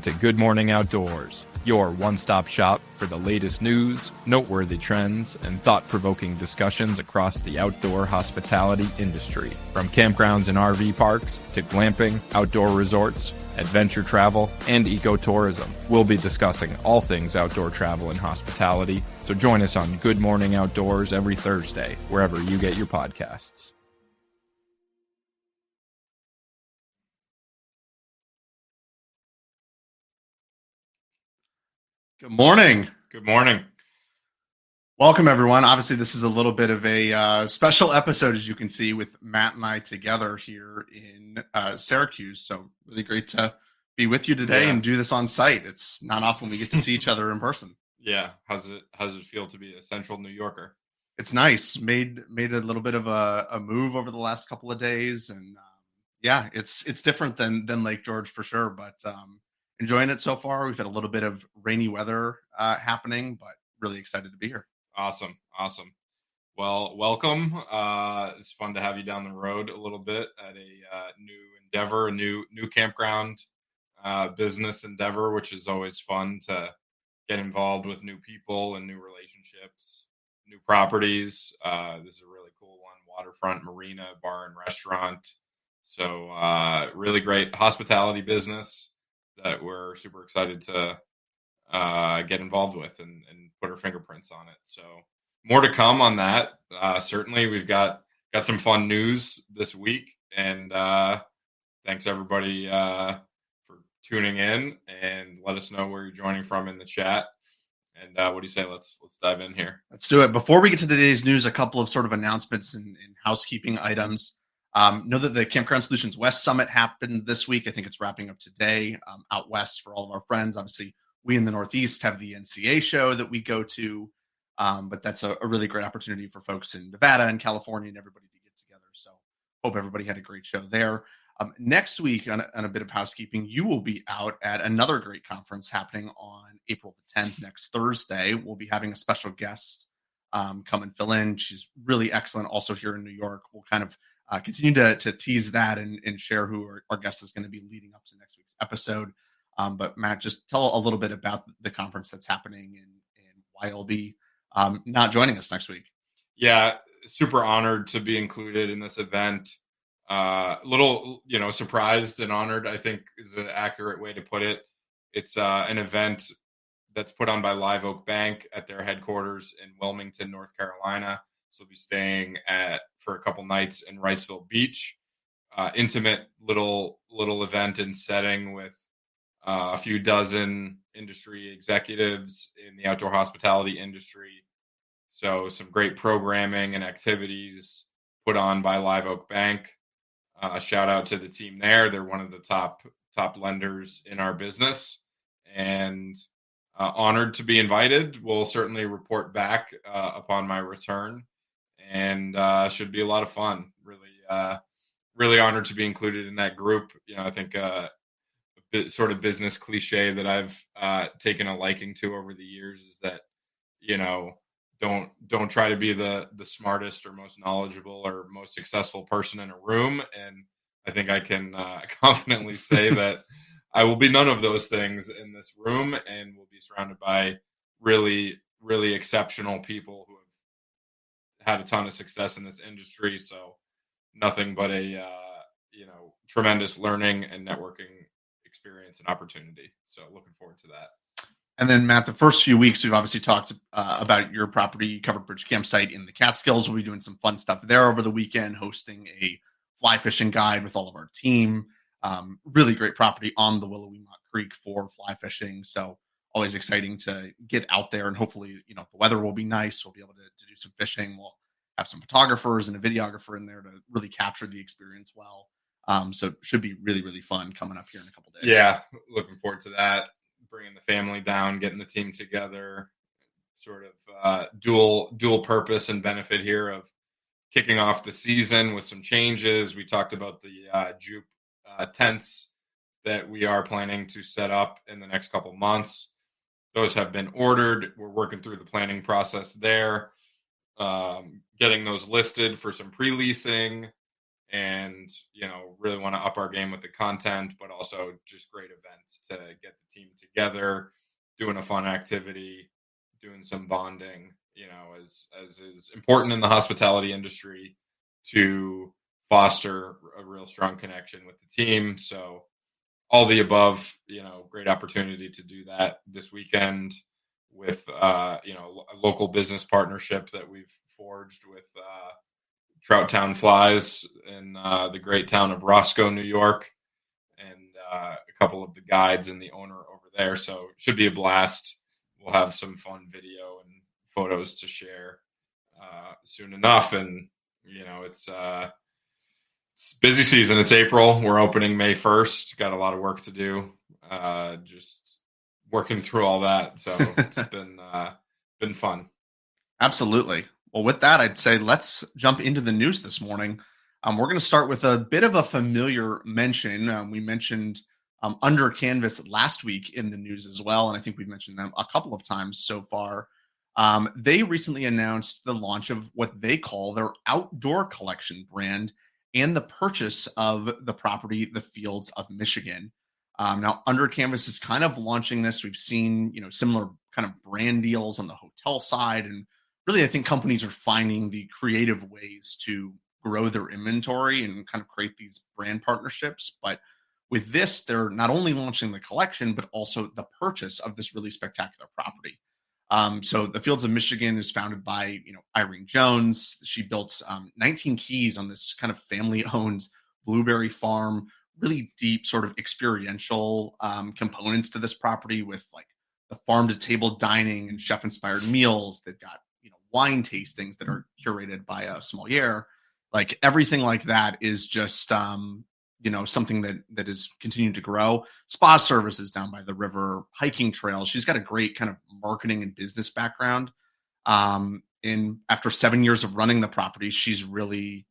to Good Morning Outdoors, your one-stop shop for the latest news, noteworthy trends, and thought-provoking discussions across the outdoor hospitality industry. From campgrounds and RV parks to glamping, outdoor resorts, adventure travel, and ecotourism, we'll be discussing all things outdoor travel and hospitality, so join us on Good Morning Outdoors every Thursday, wherever you get your podcasts. Good morning. Good morning. Welcome, everyone. Obviously, this is a little bit of a special episode, as you can see, with Matt and I together here in Syracuse. So really great to be with you today and do this on site. It's not often we get to see each other in person. Yeah. How's it feel to be a Central New Yorker? It's nice. Made a little bit of a move over the last couple of days. And it's different than Lake George for sure. But enjoying it so far. We've had a little bit of rainy weather happening, but really excited to be here. Awesome. Well, welcome. It's fun to have you down the road a little bit at a new endeavor, a new campground business endeavor, which is always fun to get involved with new people and new relationships, new properties. This is a really cool one, waterfront marina, bar and restaurant. So really great hospitality business that we're super excited to get involved with and put our fingerprints on it. So more to come on that. Certainly we've got some fun news this week, and thanks everybody for tuning in, and let us know where you're joining from in the chat. And what do you say? Let's dive in here. Let's do it. Before we get to today's news, a couple of sort of announcements and housekeeping items. Know that the Campground Solutions West Summit happened this week. I think it's wrapping up today out west for all of our friends. Obviously, we in the Northeast have the NCA show that we go to, but that's a really great opportunity for folks in Nevada and California and everybody to get together. So hope everybody had a great show there. Next week, on a bit of housekeeping, you will be out at another great conference happening on April the 10th, next Thursday. We'll be having a special guest come and fill in. She's really excellent also here in New York. We'll kind of continue to tease that and share who our guest is going to be leading up to next week's episode. But Matt, just tell a little bit about the conference that's happening and why you'll be not joining us next week. Yeah, super honored to be included in this event. Little, surprised and honored, I think is an accurate way to put it. It's an event that's put on by Live Oak Bank at their headquarters in Wilmington, North Carolina. So we'll be staying for a couple nights in Wrightsville Beach. Intimate little event and setting with a few dozen industry executives in the outdoor hospitality industry. So some great programming and activities put on by Live Oak Bank. Shout out to the team there. They're one of the top lenders in our business, and honored to be invited. We'll certainly report back upon my return, and should be a lot of fun. Really honored to be included in that group. I think a bit sort of business cliche that I've taken a liking to over the years is that don't try to be the smartest or most knowledgeable or most successful person in a room. And I think I can confidently say that I will be none of those things in this room, and will be surrounded by really, really exceptional people who have had a ton of success in this industry. So nothing but a tremendous learning and networking experience and opportunity. So looking forward to that. And then, Matt, the first few weeks, we've obviously talked about your property, Covered Bridge Campsite in the Catskills. We'll be doing some fun stuff there over the weekend, hosting a fly fishing guide with all of our team. Really great property on the Willowemont Creek for fly fishing. So always exciting to get out there, and hopefully, the weather will be nice. We'll be able to do some fishing. We'll have some photographers and a videographer in there to really capture the experience well. So it should be really, really fun coming up here in a couple days. Yeah, looking forward to that. Bringing the family down, getting the team together, sort of dual purpose and benefit here of kicking off the season with some changes. We talked about the Jupe tents that we are planning to set up in the next couple months. Those have been ordered. We're working through the planning process there, getting those listed for some pre-leasing and, really want to up our game with the content, but also just great events to get the team together, doing a fun activity, doing some bonding, as is important in the hospitality industry to foster a real strong connection with the team. So all the above, great opportunity to do that this weekend with, a local business partnership that we've forged with Trout Town Flies in the great town of Roscoe, New York, and a couple of the guides and the owner over there. So it should be a blast. We'll have some fun video and photos to share soon enough. And, it's busy season. It's April. We're opening May 1st. Got a lot of work to do. Just working through all that. So it's been fun. Absolutely. Well, with that, I'd say let's jump into the news this morning. We're going to start with a bit of a familiar mention. We mentioned Under Canvas last week in the news as well, and I think we've mentioned them a couple of times so far. They recently announced the launch of what they call their outdoor collection brand and the purchase of the property, the Fields of Michigan. Now, Under Canvas is kind of launching this. We've seen, similar kind of brand deals on the hotel side. And really, I think companies are finding the creative ways to grow their inventory and kind of create these brand partnerships. But with this, they're not only launching the collection, but also the purchase of this really spectacular property. So the Fields of Michigan is founded by, Irene Jones. She built 19 keys on this kind of family-owned blueberry farm, really deep sort of experiential components to this property with like the farm-to-table dining and chef-inspired meals. They've got, wine tastings that are curated by a sommelier. Like everything like that is just, something that is continuing to grow. Spa services down by the river, hiking trails. She's got a great kind of marketing and business background. And after 7 years of running the property, she's really,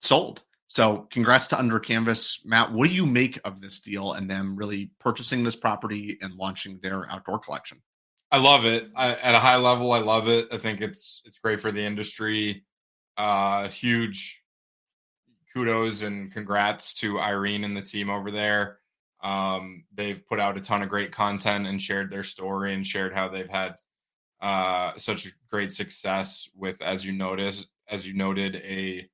sold. So congrats to Under Canvas. Matt, what do you make of this deal and them really purchasing this property and launching their outdoor collection? I love it. At a high level, I love it. I think it's great for the industry. Huge kudos and congrats to Irene and the team over there. They've put out a ton of great content and shared their story and shared how they've had such a great success with, as you noted, a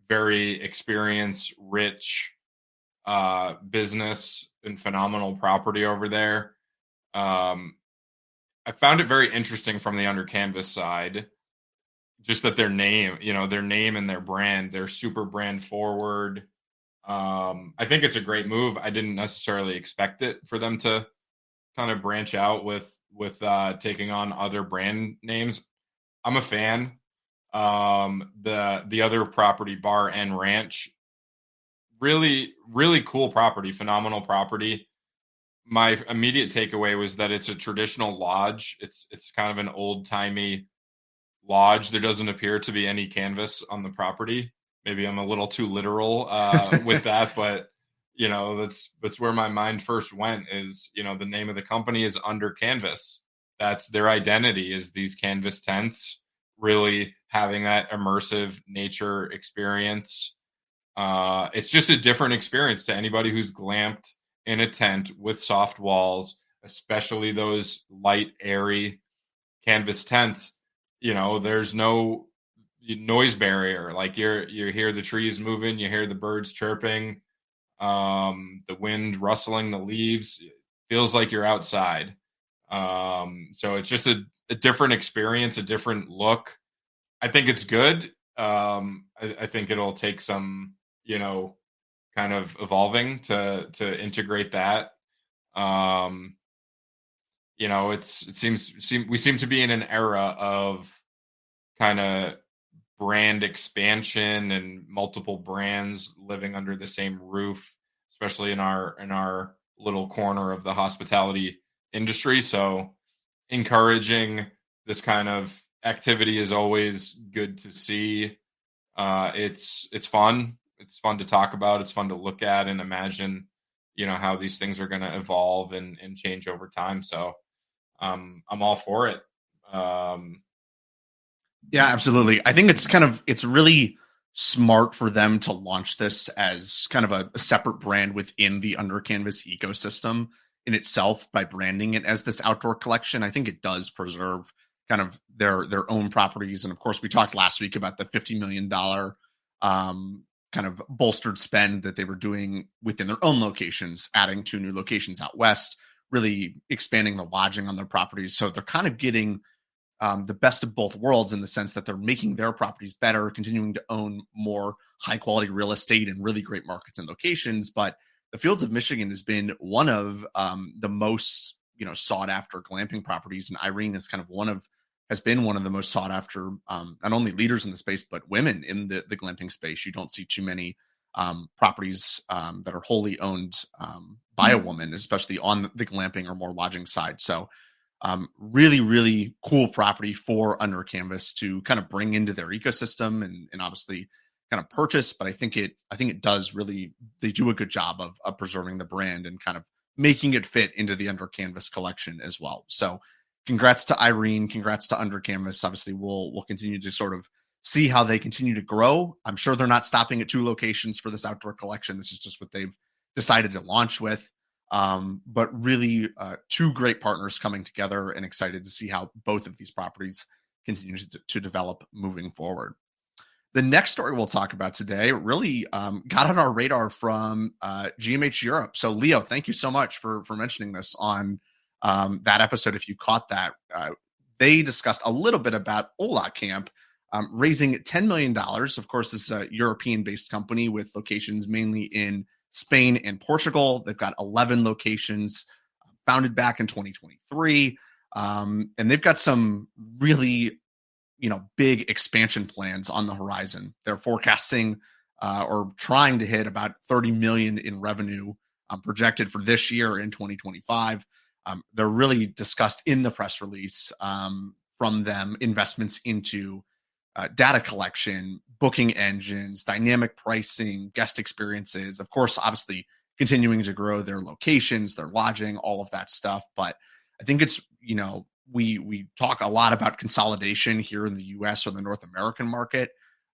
very experience rich business and phenomenal property over there. I found it very interesting from the Under Canvas side, just that their name and their brand, they're super brand forward. I think it's a great move. I didn't necessarily expect it for them to kind of branch out with taking on other brand names. I'm a fan. The other property, Bar and Ranch, really, really cool property, phenomenal property. My immediate takeaway was that it's a traditional lodge. It's kind of an old timey lodge. There doesn't appear to be any canvas on the property. Maybe I'm a little too literal with that, but that's where my mind first went. Is the name of the company is Under Canvas. That's their identity, is these canvas tents, really having that immersive nature experience. It's just a different experience to anybody who's glamped in a tent with soft walls, especially those light, airy canvas tents. There's no noise barrier. Like you hear the trees moving, you hear the birds chirping, the wind rustling the leaves. It feels like you're outside. So it's just a different experience, a different look. I think it's good. I think it'll take some, kind of evolving to integrate that. We seem to be in an era of kind of brand expansion and multiple brands living under the same roof, especially in our little corner of the hospitality industry. So encouraging this kind of activity is always good to see. It's fun. It's fun to talk about. It's fun to look at and imagine, how these things are going to evolve and change over time. So I'm all for it. Yeah, absolutely. I think it's really smart for them to launch this as kind of a separate brand within the Under Canvas ecosystem in itself by branding it as this outdoor collection. I think it does preserve kind of their own properties. And of course, we talked last week about the $50 million kind of bolstered spend that they were doing within their own locations, adding 2 new locations out west, really expanding the lodging on their properties. So they're kind of getting the best of both worlds in the sense that they're making their properties better, continuing to own more high quality real estate and really great markets and locations. But the Fields of Michigan has been one of the most sought after glamping properties, and Irene is kind of has been one of the most sought after not only leaders in the space but women in the glamping space. You don't see too many properties that are wholly owned by a woman, especially on the glamping or more lodging side. So really, really cool property for Under Canvas to kind of bring into their ecosystem and obviously kind of purchase. But I think it does really, they do a good job of preserving the brand and kind of making it fit into the Under Canvas collection as well. So congrats to Irene, congrats to Under Canvas. Obviously we'll continue to sort of see how they continue to grow. I'm sure they're not stopping at 2 locations for this outdoor collection. This is just what they've decided to launch with. But really 2 great partners coming together, and excited to see how both of these properties continue to develop moving forward. The next story we'll talk about today really got on our radar from GMH Europe. So Leo, thank you so much for mentioning this on that episode. If you caught that, they discussed a little bit about HolaCamp raising $10 million. Of course, this is a European-based company with locations mainly in Spain and Portugal. They've got 11 locations, founded back in 2023. And they've got some really, big expansion plans on the horizon. They're forecasting or trying to hit about 30 million in revenue projected for this year in 2025. They're really discussed in the press release from them investments into data collection, booking engines, dynamic pricing, guest experiences, of course, obviously continuing to grow their locations, their lodging, all of that stuff. But I think it's, we talk a lot about consolidation here in the US or the North American market.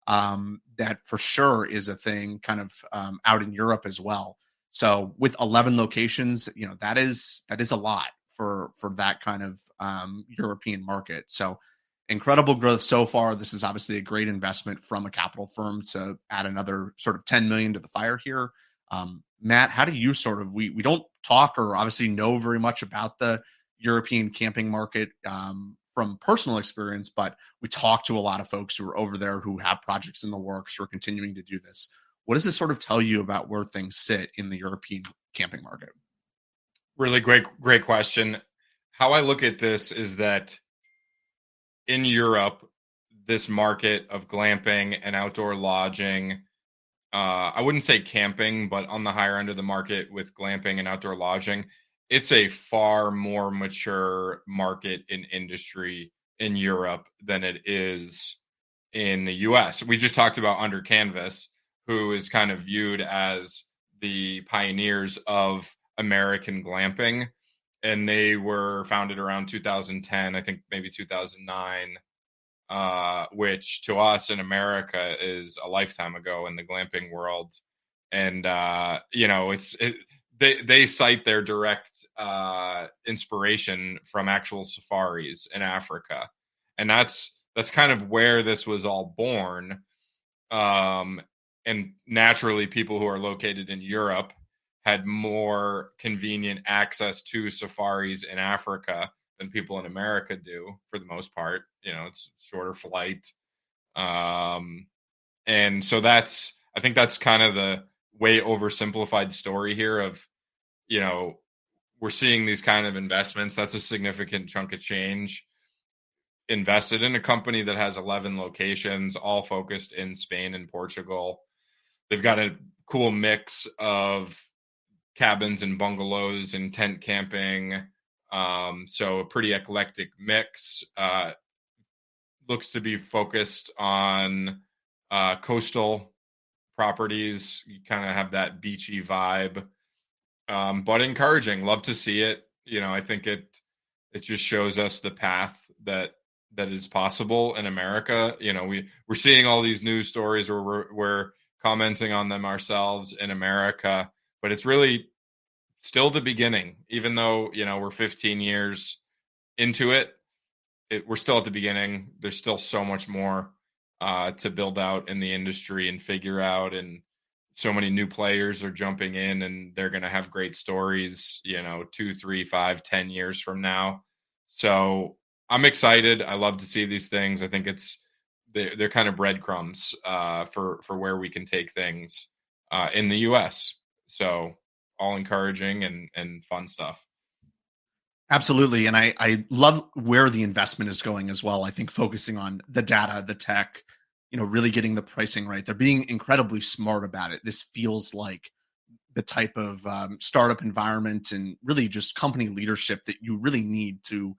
That for sure is a thing kind of out in Europe as well. So with 11 locations, that is a lot for that kind of European market. So incredible growth so far. This is obviously a great investment from a capital firm to add another sort of 10 million to the fire here. Matt, how do you sort of, we don't talk or obviously know very much about the European camping market from personal experience, but we talk to a lot of folks who are over there who have projects in the works, who are continuing to do this. What does this sort of tell you about where things sit in the European camping market? Really great question. How I look at this is that in Europe, this market of glamping and outdoor lodging, I wouldn't say camping, but on the higher end of the market with glamping and outdoor lodging, it's a far more mature market in industry in Europe than it is in the US. We just talked about Under Canvas, who is kind of viewed as the pioneers of American glamping. And they were founded around 2010, I think maybe 2009, which to us in America is a lifetime ago in the glamping world. And, they cite their direct inspiration from actual safaris in Africa. And that's kind of where this was all born. And naturally, people who are located in Europe had more convenient access to safaris in Africa than people in America do, for the most part. It's shorter flight. And so I think that's kind of the way oversimplified story here of, we're seeing these kind of investments. That's a significant chunk of change invested in a company that has 11 locations, all focused in Spain and Portugal. They've got a cool mix of cabins and bungalows and tent camping. So a pretty eclectic mix. Looks to be focused on coastal properties. You kind of have that beachy vibe, but encouraging. Love to see it. I think it just shows us the path that that is possible in America. We're seeing all these news stories where we're commenting on them ourselves in America, but it's really still the beginning. Even though we're 15 years into it, we're still at the beginning. There's still so much more to build out in the industry and figure out, and so many new players are jumping in, and they're going to have great stories 2, 3, 5, 10 years from now. So I'm excited. I love to see these things. I think they're kind of breadcrumbs for where we can take things in the US. So all encouraging and fun stuff. Absolutely. And I love where the investment is going as well. I think focusing on the data, the tech, really getting the pricing right. They're being incredibly smart about it. This feels like the type of startup environment and really just company leadership that you really need to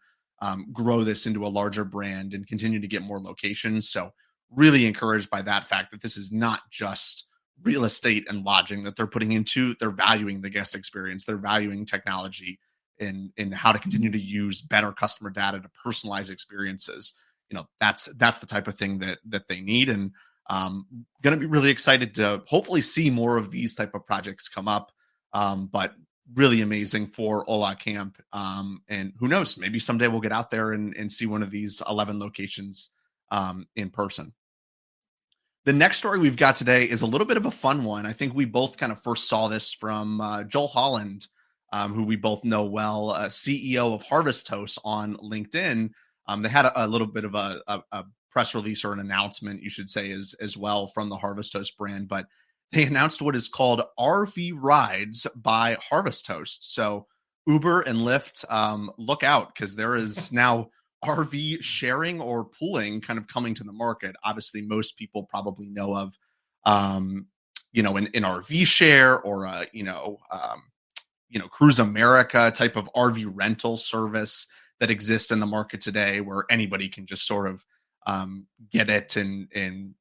grow this into a larger brand and continue to get more locations. So really encouraged by that fact that this is not just real estate and lodging that they're putting into. They're valuing the guest experience. They're valuing technology in how to continue to use better customer data to personalize experiences. That's the type of thing that they need. And going to be really excited to hopefully see more of these type of projects come up. But really amazing for HolaCamp. And who knows, maybe someday we'll get out there and see one of these 11 locations in person. The next story we've got today is a little bit of a fun one. I think we both kind of first saw this from Joel Holland, who we both know well, CEO of Harvest Toast on LinkedIn. They had a little bit of a press release or an announcement, you should say, as well from the Harvest Toast brand. But they announced what is called RV Rides by Harvest Toast. So Uber and Lyft, look out, because there is now RV sharing or pooling kind of coming to the market. Obviously, most people probably know of, an RV share or Cruise America type of RV rental service that exists in the market today, where anybody can just sort of get it and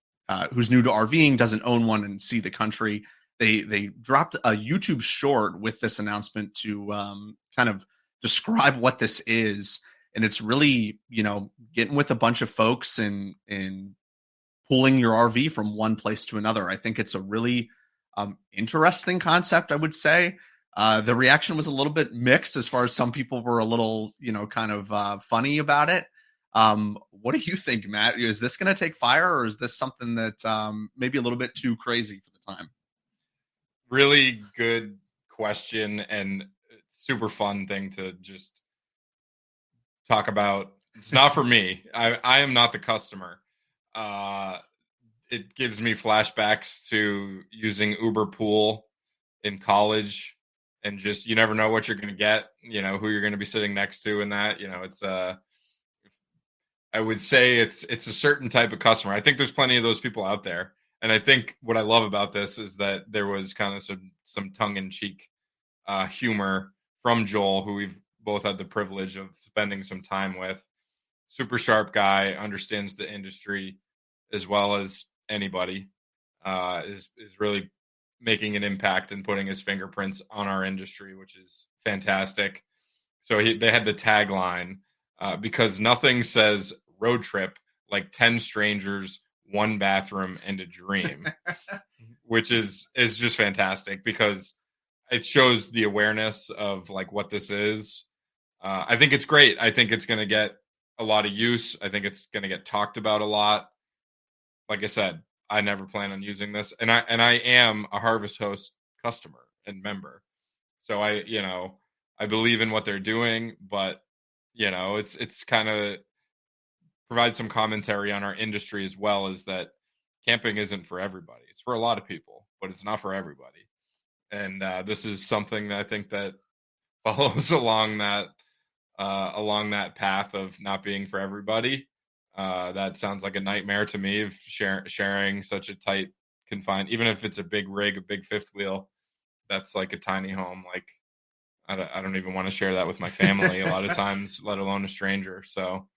who's new to RVing, doesn't own one, and see the country. They dropped a YouTube short with this announcement to kind of describe what this is. And it's really, getting with a bunch of folks and pulling your RV from one place to another. I think it's a really interesting concept, I would say. The reaction was a little bit mixed, as far as some people were a little, kind of funny about it. What do you think, Matt? Is this going to take fire, or is this something that maybe a little bit too crazy for the time? Really good question, and super fun thing to just talk about. It's not for me. I am not the customer. It gives me flashbacks to using Uber Pool in college, and just, you never know what you're going to get, who you're going to be sitting next to, and that, it's I would say it's a certain type of customer. I think there's plenty of those people out there. And I think what I love about this is that there was kind of some tongue-in-cheek humor from Joel, who we've both had the privilege of spending some time with. Super sharp guy, understands the industry as well as anybody, is really making an impact and putting his fingerprints on our industry, which is fantastic. So they had the tagline, because nothing says road trip like 10 strangers, one bathroom, and a dream, which is just fantastic, because it shows the awareness of like what this is. I think it's great. I think it's going to get a lot of use. I think it's going to get talked about a lot. Like I said, I never plan on using this, and I am a Harvest Host customer and member. So I believe in what they're doing, but it's kind of provide some commentary on our industry as well, is that camping isn't for everybody. It's for a lot of people, but it's not for everybody. And this is something that I think that follows along that path of not being for everybody. That sounds like a nightmare to me, of sharing such a tight, confined, even if it's a big rig, a big fifth wheel, that's like a tiny home. Like I don't even want to share that with my family a lot of times, let alone a stranger. So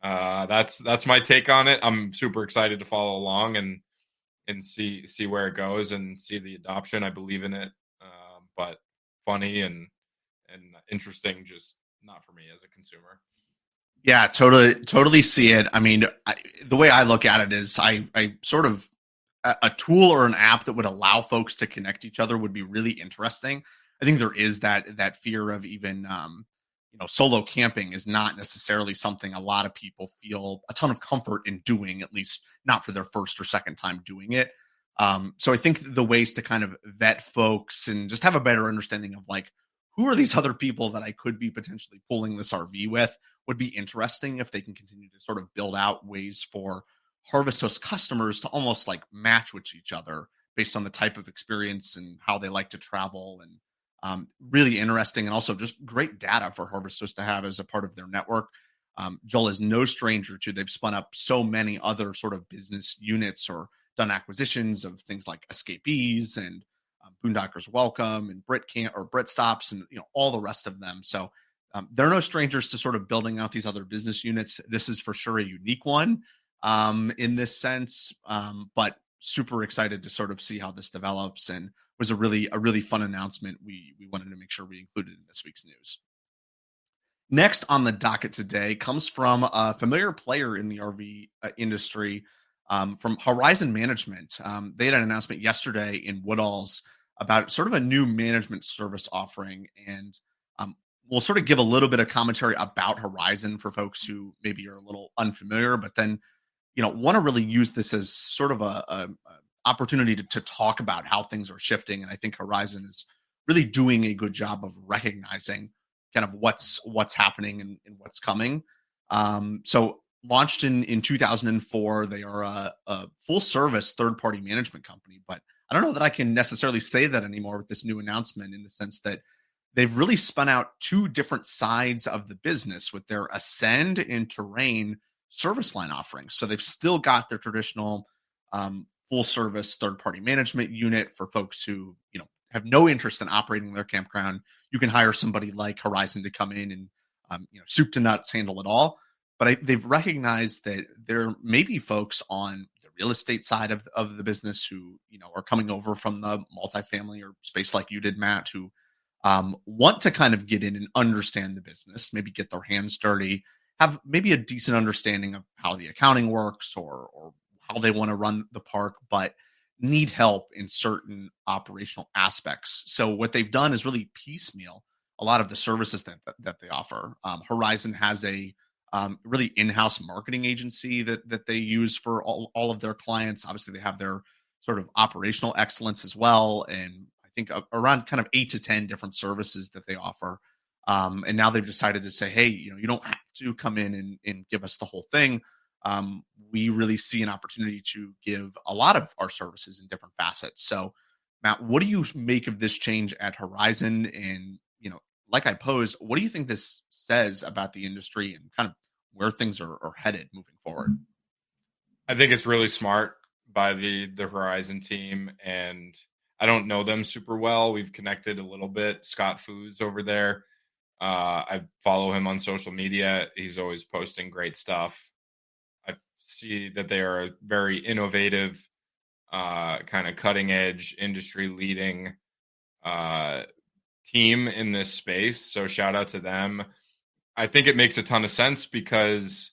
that's my take on it. I'm super excited to follow along and see where it goes and see the adoption. I believe in it, but funny and interesting, just not for me as a consumer. Yeah, totally see it. I mean, the way I look at it is I sort of a tool or an app that would allow folks to connect each other would be really interesting. I think there is that fear of even solo camping is not necessarily something a lot of people feel a ton of comfort in doing, at least not for their first or second time doing it. So I think the ways to kind of vet folks and just have a better understanding of like who are these other people that I could be potentially pulling this RV with would be interesting if they can continue to sort of build out ways for Harvest Host customers to almost like match with each other based on the type of experience and how they like to travel and really interesting and also just great data for Harvest Host to have as a part of their network. Joel is no stranger to they've spun up so many other sort of business units or done acquisitions of things like Escapees and Boondockers Welcome and Brit Camp or Brit Stops and all the rest of them. So they're no strangers to sort of building out these other business units. This is for sure a unique one in this sense, but super excited to sort of see how this develops and was a really fun announcement we wanted to make sure we included in this week's news. Next on the docket today comes from a familiar player in the RV industry, from Horizon Management. They had an announcement yesterday in Woodall's about sort of a new management service offering, and we'll sort of give a little bit of commentary about Horizon for folks who maybe are a little unfamiliar, but then want to really use this as sort of a opportunity to talk about how things are shifting. And I think Horizon is really doing a good job of recognizing kind of what's happening and what's coming. So launched in 2004, they are a full service third party management company, but I don't know that I can necessarily say that anymore with this new announcement, in the sense that they've really spun out two different sides of the business with their Ascend and Terrain service line offerings. So they've still got their traditional full service third party management unit for folks who have no interest in operating their campground. You can hire somebody like Horizon to come in and soup to nuts handle it all. But they've recognized that there may be folks on the real estate side of the business who are coming over from the multifamily or space like you did, Matt, who want to kind of get in and understand the business, maybe get their hands dirty, have maybe a decent understanding of how the accounting works or how they want to run the park, but need help in certain operational aspects. So what they've done is really piecemeal a lot of the services that they offer. Horizon has a really in-house marketing agency that they use for all of their clients. Obviously, they have their sort of operational excellence as well, and I think around kind of 8 to 10 different services that they offer. And now they've decided to say, hey, you don't have to come in and give us the whole thing. We really see an opportunity to give a lot of our services in different facets. So, Matt, what do you make of this change at Horizon? And, like I posed, what do you think this says about the industry and kind of where things are headed moving forward? I think it's really smart by the Horizon team, and I don't know them super well. We've connected a little bit. Scott Foos over there. I follow him on social media. He's always posting great stuff. I see that they are a very innovative, kind of cutting edge, industry leading team in this space. So shout out to them. I think it makes a ton of sense because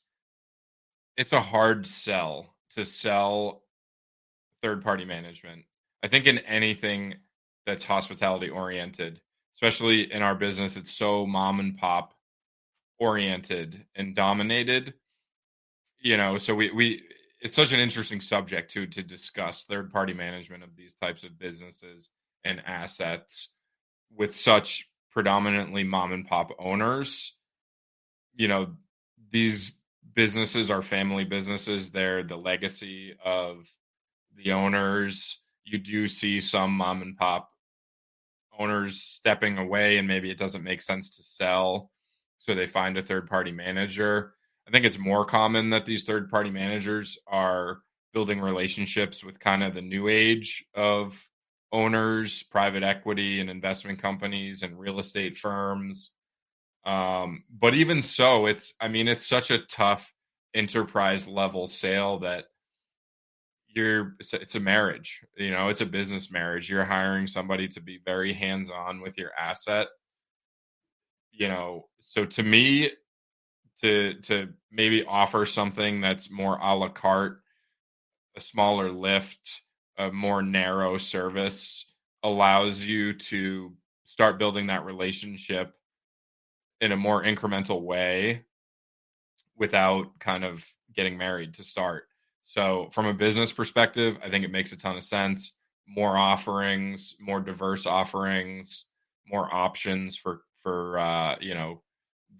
it's a hard sell to sell third party management. I think in anything that's hospitality oriented, especially in our business, it's so mom and pop oriented and dominated. So we it's such an interesting subject to discuss third party management of these types of businesses and assets with such predominantly mom and pop owners. These businesses are family businesses. They're the legacy of the owners. You do see some mom and pop owners stepping away, and maybe it doesn't make sense to sell, so they find a third party manager. I think it's more common that these third party managers are building relationships with kind of the new age of owners, private equity and investment companies and real estate firms. But even so, it's such a tough enterprise level sale that it's a marriage, it's a business marriage. You're hiring somebody to be very hands-on with your asset, so to me, to maybe offer something that's more a la carte, a smaller lift, a more narrow service allows you to start building that relationship in a more incremental way without kind of getting married to start. So from a business perspective, I think it makes a ton of sense. More offerings, more diverse offerings, more options for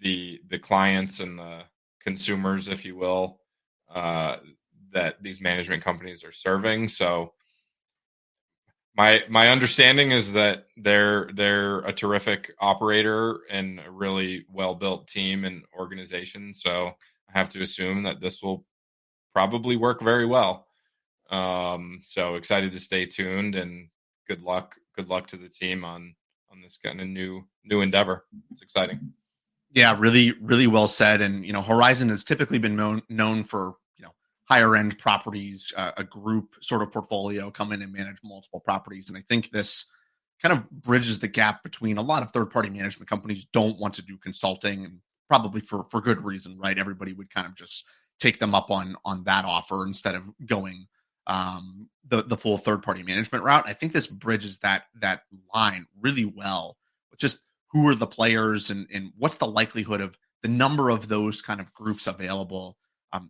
the clients and the consumers, if you will, that these management companies are serving. So my understanding is that they're a terrific operator and a really well built team and organization. So I have to assume that this will probably work very well. So excited to stay tuned, and good luck to the team on this kind of new endeavor. It's exciting. Yeah, really, really well said. And Horizon has typically been known for higher end properties, a group sort of portfolio, come in and manage multiple properties. And I think this kind of bridges the gap between a lot of third party management companies don't want to do consulting, and probably for good reason, right? Everybody would kind of just take them up on that offer instead of going the full third party management route. I think this bridges that line really well. Just who are the players and what's the likelihood of the number of those kind of groups available.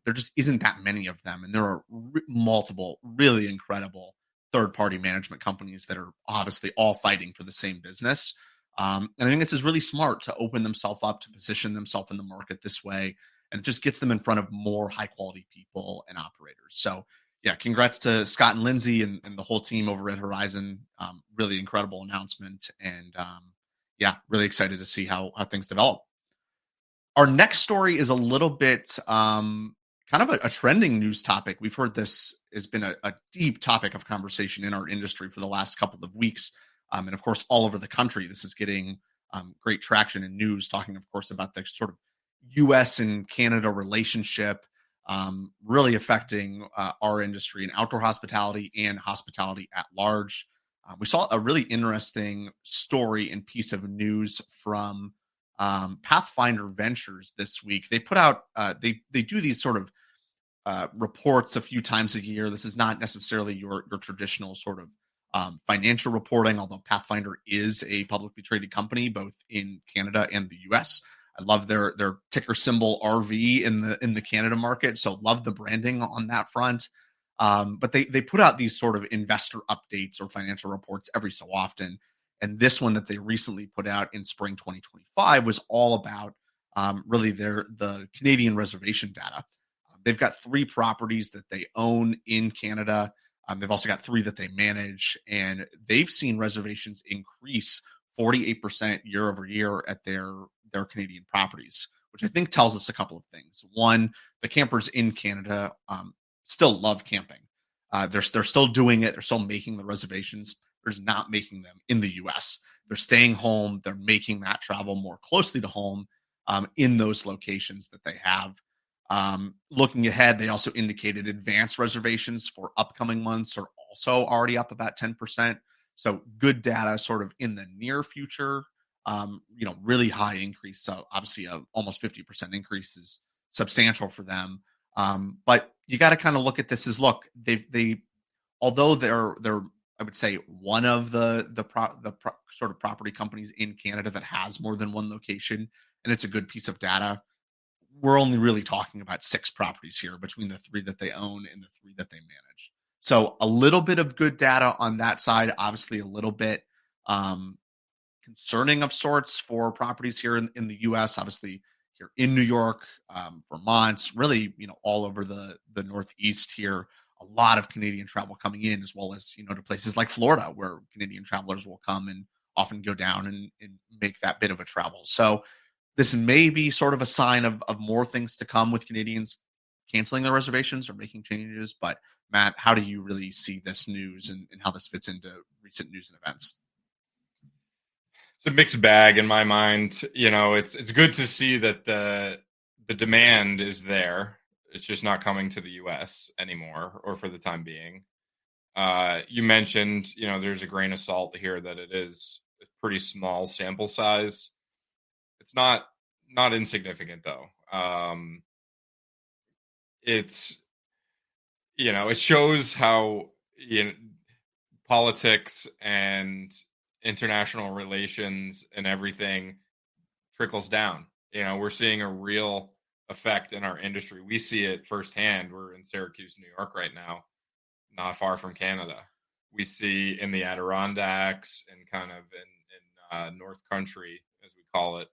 There just isn't that many of them. And there are multiple really incredible third-party management companies that are obviously all fighting for the same business. And I think it's just really smart to open themselves up, to position themselves in the market this way. And it just gets them in front of more high-quality people and operators. So, yeah, congrats to Scott and Lindsay and the whole team over at Horizon. Really incredible announcement. And yeah, really excited to see how things develop. Our next story is a little bit kind of a trending news topic. We've heard this has been a deep topic of conversation in our industry for the last couple of weeks. And of course, all over the country, this is getting great traction in news, talking, of course, about the sort of US and Canada relationship really affecting our industry in outdoor hospitality and hospitality at large. We saw a really interesting story and piece of news from Pathfinder Ventures this week. They put out they do these sort of reports a few times a year. This is not necessarily your traditional sort of financial reporting, although Pathfinder is a publicly traded company both in Canada and the US. I love their ticker symbol RV in the Canada market, so love the branding on that front. But they put out these sort of investor updates or financial reports every so often. And this one that they recently put out in spring 2025 was all about really the Canadian reservation data. They've got 3 properties that they own in Canada. They've also got 3 that they manage, and they've seen reservations increase 48% year over year at their Canadian properties, which I think tells us a couple of things. One, the campers in Canada still love camping. They're still doing it. They're still making the reservations. They're just not making them in the US. They're staying home. They're making that travel more closely to home in those locations that they have. Looking ahead, they also indicated advanced reservations for upcoming months are also already up about 10%. So good data sort of in the near future, really high increase. So obviously almost 50% increase is substantial for them. But you got to kind of look at this as, look, they although they're I would say one of the sort of property companies in Canada that has more than one location, and it's a good piece of data. We're only really talking about 6 properties here between the 3 that they own and the 3 that they manage. So a little bit of good data on that side, obviously a little bit concerning of sorts for properties here in the US, obviously here in New York, Vermont, really, all over the Northeast here. A lot of Canadian travel coming in, as well as, to places like Florida, where Canadian travelers will come and often go down and make that bit of a travel. So this may be sort of a sign of more things to come with Canadians canceling their reservations or making changes. But Matt, how do you really see this news and how this fits into recent news and events? It's a mixed bag in my mind. It's good to see that the demand is there. It's just not coming to the U.S. anymore, or for the time being. You mentioned, there's a grain of salt here that it is a pretty small sample size. It's not not insignificant though. It's, it shows how, politics and international relations and everything trickles down. We're seeing a real effect in our industry. We see it firsthand. We're in Syracuse, New York right now, not far from Canada. We see in the Adirondacks and kind of in North Country, as we call it,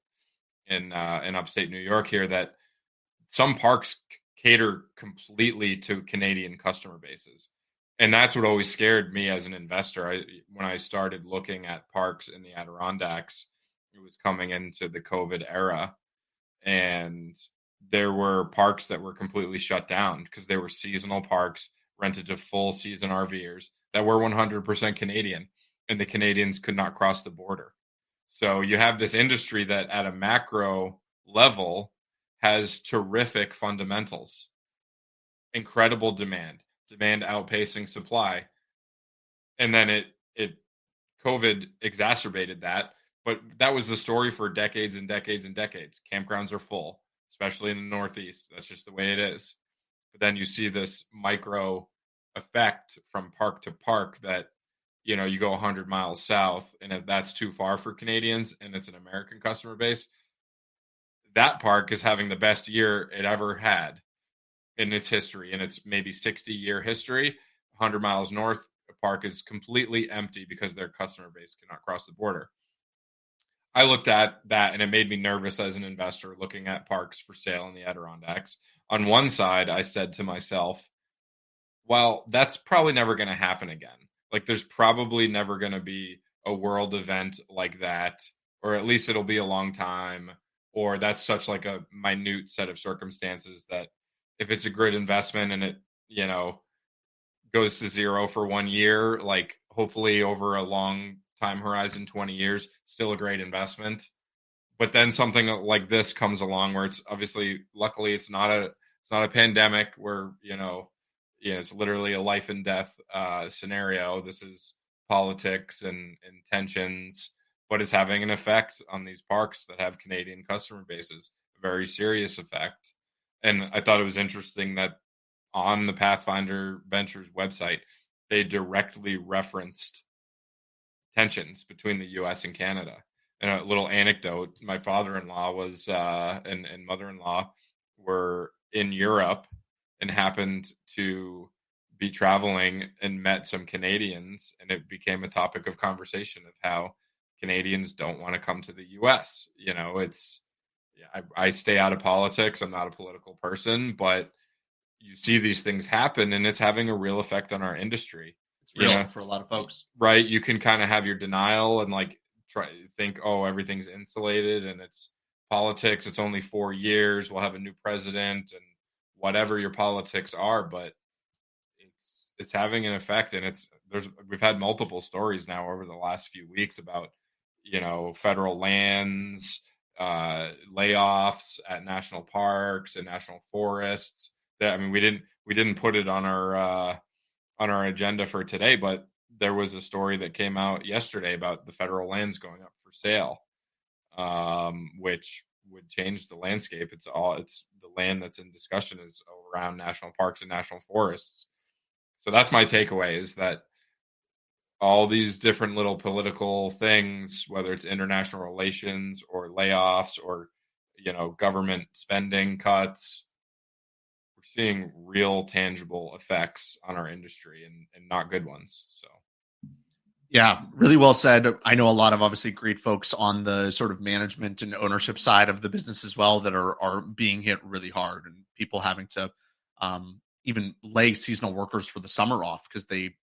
in upstate New York here, that some parks cater completely to Canadian customer bases. And that's what always scared me as an investor. When I started looking at parks in the Adirondacks, it was coming into the COVID era, and there were parks that were completely shut down because they were seasonal parks rented to full season RVers that were 100% Canadian, and the Canadians could not cross the border. So you have this industry that at a macro level has terrific fundamentals, incredible demand outpacing supply. And then it COVID exacerbated that, but that was the story for decades and decades and decades. Campgrounds are full, especially in the Northeast. That's just the way it is. But then you see this micro effect from park to park that, you go 100 miles south and if that's too far for Canadians and it's an American customer base, that park is having the best year it ever had in its history, in its maybe 60-year history. 100 miles north, a park is completely empty because their customer base cannot cross the border. I looked at that and it made me nervous as an investor looking at parks for sale in the Adirondacks. On one side, I said to myself, well, that's probably never going to happen again. Like there's probably never going to be a world event like that, or at least it'll be a long time, or that's such like a minute set of circumstances that if it's a great investment and it, goes to zero for 1 year, like hopefully over a long time horizon, 20 years, still a great investment. But then something like this comes along where it's obviously, luckily it's not a pandemic where, it's literally a life and death scenario. This is politics and tensions, but it's having an effect on these parks that have Canadian customer bases, a very serious effect. And I thought it was interesting that on the Pathfinder Ventures website, they directly referenced tensions between the U.S. and Canada. And a little anecdote, my father-in-law was and mother-in-law were in Europe and happened to be traveling and met some Canadians, and it became a topic of conversation of how Canadians don't want to come to the U.S. I stay out of politics. I'm not a political person, but you see these things happen and it's having a real effect on our industry. It's real for a lot of folks. Right. You can kind of have your denial and like try think, oh, everything's insulated and it's politics. It's only 4 years. We'll have a new president and whatever your politics are, but it's having an effect. And we've had multiple stories now over the last few weeks about, federal lands, layoffs at national parks and national forests. We didn't put it on our agenda for today, but there was a story that came out yesterday about the federal lands going up for sale, which would change the landscape. It's the land that's in discussion is around national parks and national forests. So that's my takeaway, is that all these different little political things, whether it's international relations or layoffs or, government spending cuts, we're seeing real tangible effects on our industry and not good ones. So. Yeah, really well said. I know a lot of obviously great folks on the sort of management and ownership side of the business as well that are being hit really hard, and people having to even lay seasonal workers for the summer off because they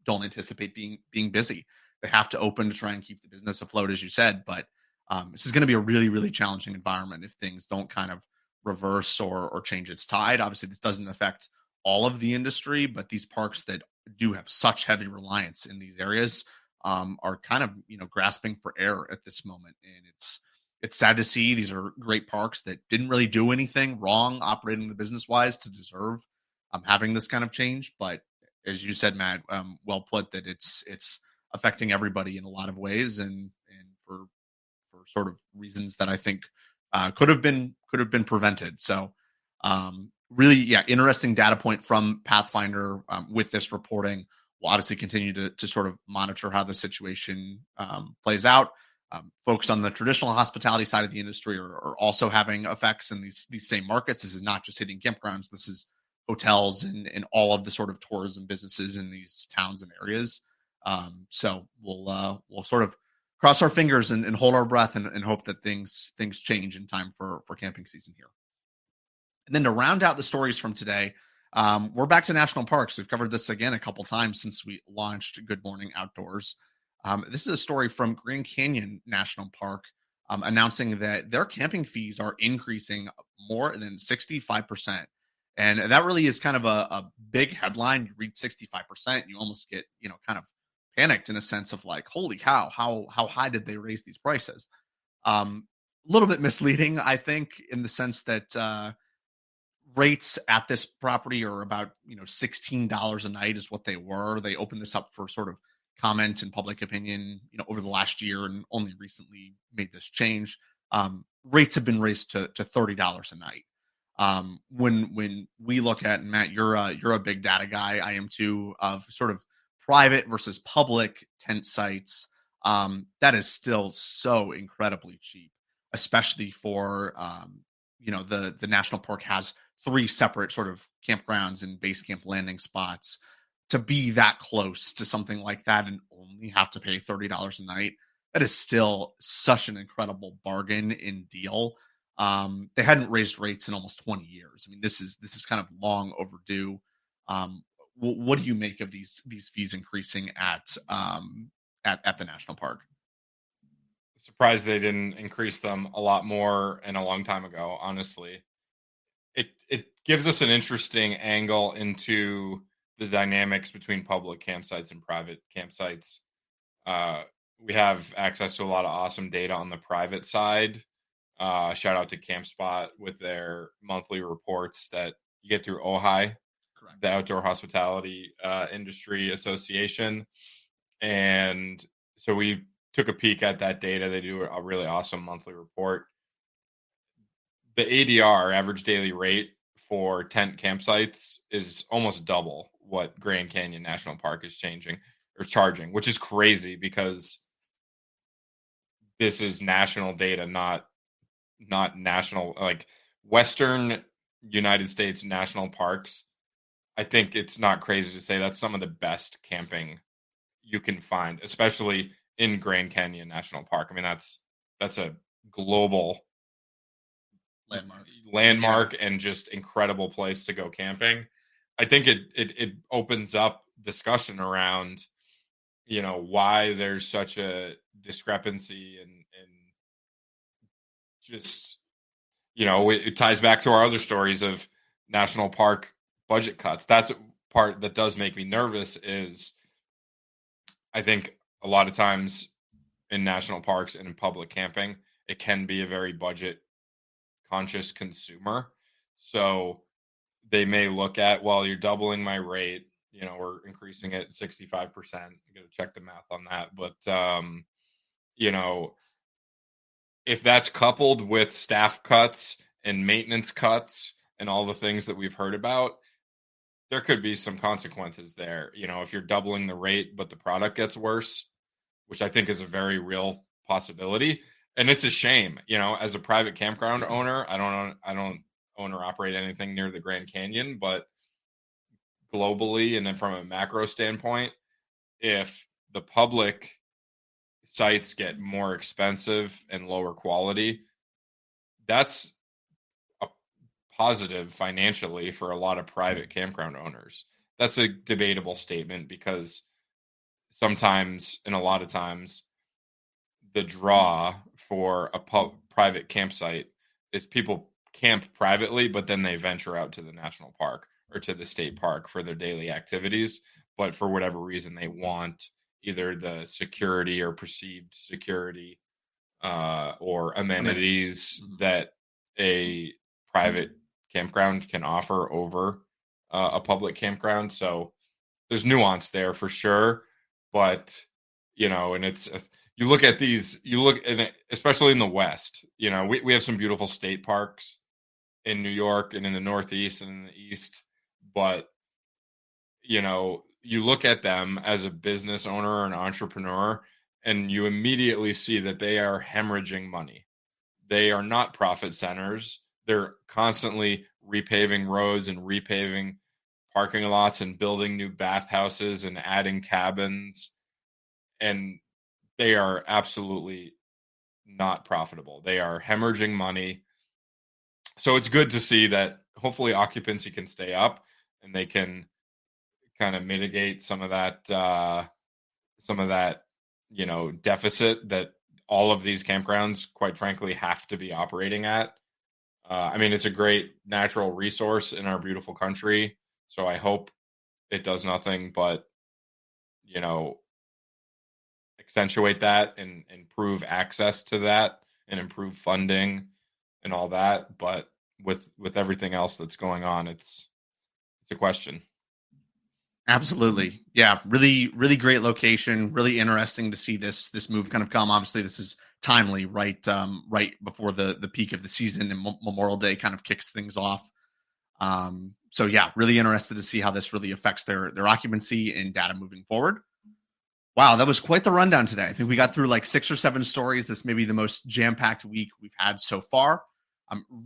don't anticipate being busy. They have to open to try and keep the business afloat, as you said. But this is going to be a really, really challenging environment if things don't kind of reverse or change its tide. Obviously, this doesn't affect all of the industry, but these parks that do have such heavy reliance in these areas are kind of grasping for air at this moment, and it's sad to see. These are great parks that didn't really do anything wrong operating the business wise to deserve having this kind of change. But as you said, Matt, well put, that it's affecting everybody in a lot of ways, and for sort of reasons that I think could have been prevented. So really, yeah, interesting data point from Pathfinder with this reporting. We'll obviously continue to sort of monitor how the situation plays out. Folks on the traditional hospitality side of the industry are also having effects in these same markets. This is not just hitting campgrounds. This is hotels and all of the sort of tourism businesses in these towns and areas. So we'll sort of cross our fingers and hold our breath and hope that things change in time for camping season here. And then to round out the stories from today, we're back to national parks. We've covered this again a couple times since we launched Good Morning Outdoors. This is a story from Grand Canyon National Park announcing that their camping fees are increasing more than 65%. And that really is kind of a big headline. You read 65%, you almost get, kind of panicked in a sense of like, holy cow, how high did they raise these prices? A little bit misleading, I think, in the sense that rates at this property are about $16 a night is what they were. They opened this up for sort of comment and public opinion over the last year and only recently made this change. Rates have been raised to $30 a night. When we look at, and Matt, you're a big data guy, I am too, of sort of private versus public tent sites, that is still so incredibly cheap, especially for the national park has 3 separate sort of campgrounds and base camp landing spots. To be that close to something like that and only have to pay $30 a night, that is still such an incredible bargain and deal. They hadn't raised rates in almost 20 years. I mean, this is kind of long overdue. What do you make of these fees increasing at the national park? Surprised they didn't increase them a lot more and a long time ago. Honestly, it gives us an interesting angle into the dynamics between public campsites and private campsites. We have access to a lot of awesome data on the private side. Shout out to CampSpot with their monthly reports that you get through OHI, correct, the Outdoor Hospitality Industry Association. And so we took a peek at that data. They do a really awesome monthly report. The ADR, average daily rate, for tent campsites is almost double what Grand Canyon National Park is charging, which is crazy because this is national data, not national, like Western United States national parks. I think it's not crazy to say that's some of the best camping you can find, especially in Grand Canyon National Park. I mean, that's a global landmark yeah, and just incredible place to go camping. I think it opens up discussion around, why there's such a discrepancy and just, it ties back to our other stories of national park budget cuts. That's a part that does make me nervous is I think a lot of times in national parks and in public camping, it can be a very budget conscious consumer. So they may look at, well, you're doubling my rate, we're increasing it 65%. I'm going to check the math on that. But, if that's coupled with staff cuts and maintenance cuts and all the things that we've heard about, there could be some consequences there. If you're doubling the rate, but the product gets worse, which I think is a very real possibility. And it's a shame, as a private campground owner, I don't own or operate anything near the Grand Canyon, but globally and then from a macro standpoint, if the public sites get more expensive and lower quality, that's a positive financially for a lot of private campground owners. That's a debatable statement because sometimes and a lot of times the draw for a private campsite is people camp privately, but then they venture out to the national park or to the state park for their daily activities. But for whatever reason, they want either the security or perceived security or amenities that a private campground can offer over a public campground. So there's nuance there for sure. But, and it's you look at these, especially in the West, we have some beautiful state parks in New York and in the Northeast and in the East, but you look at them as a business owner or an entrepreneur, and you immediately see that they are hemorrhaging money. They are not profit centers. They're constantly repaving roads and repaving parking lots and building new bathhouses and adding cabins. And they are absolutely not profitable. They are hemorrhaging money. So it's good to see that hopefully occupancy can stay up and they can kind of mitigate some of that deficit that all of these campgrounds, quite frankly, have to be operating at. I mean, it's a great natural resource in our beautiful country. So I hope it does nothing but, accentuate that and improve access to that and improve funding and all that. But with everything else that's going on, it's a question. Absolutely. Yeah. Really, really great location. Really interesting to see this move kind of come. Obviously, this is timely, right? Right before the peak of the season, and Memorial Day kind of kicks things off. So yeah, really interested to see how this really affects their occupancy and data moving forward. Wow, that was quite the rundown today. I think we got through like 6 or 7 stories. This may be the most jam-packed week we've had so far.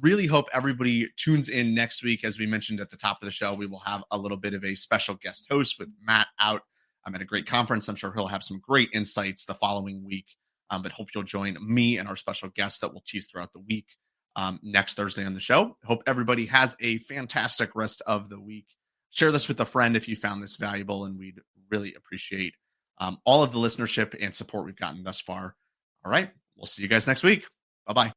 Really hope everybody tunes in next week. As we mentioned at the top of the show, we will have a little bit of a special guest host with Matt out. I'm at a great conference. I'm sure he'll have some great insights the following week. But hope you'll join me and our special guest that we'll tease throughout the week next Thursday on the show. Hope everybody has a fantastic rest of the week. Share this with a friend if you found this valuable, and we'd really appreciate all of the listenership and support we've gotten thus far. All right. We'll see you guys next week. Bye-bye.